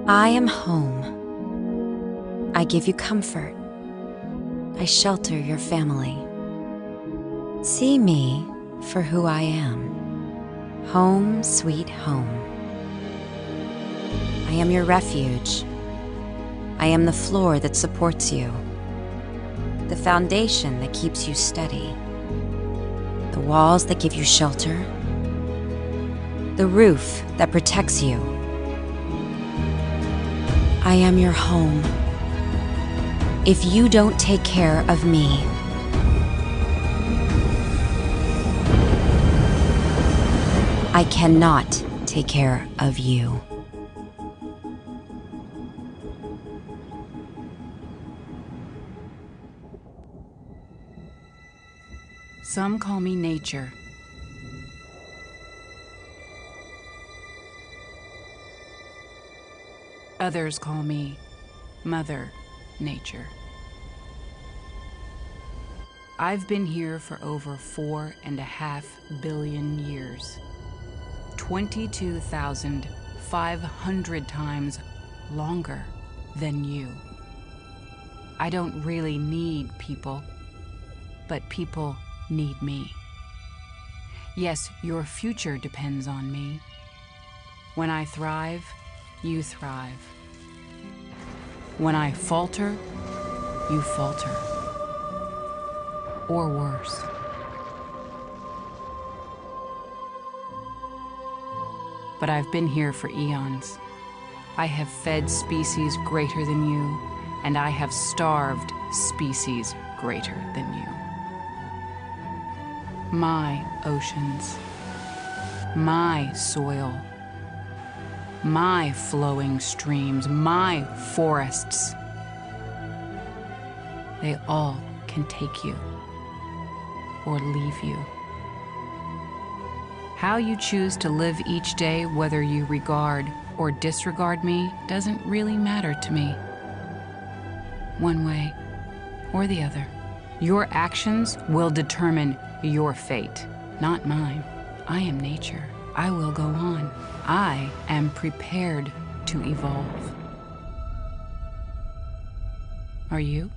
I am home. I give you comfort. I shelter your family. See me for who I am. Home, sweet home. I am your refuge. I am the floor that supports you, the foundation that keeps you steady, the walls that give you shelter, the roof that protects you. I am your home. If you don't take care of me, I cannot take care of you. Some call me nature. Others call me Mother Nature. I've been here for over 4.5 billion years. 22,500 times longer than you. I don't really need people, but people need me. Yes, your future depends on me. When I thrive, you thrive. When I falter, you falter. Or worse. But I've been here for eons. I have fed species greater than you, and I have starved species greater than you. My oceans, my soil, my flowing streams, my forests, they all can take you or leave you. How you choose to live each day, whether you regard or disregard me, doesn't really matter to me. One way or the other. Your actions will determine your fate, not mine. I am nature. I will go on. I am prepared to evolve. Are you?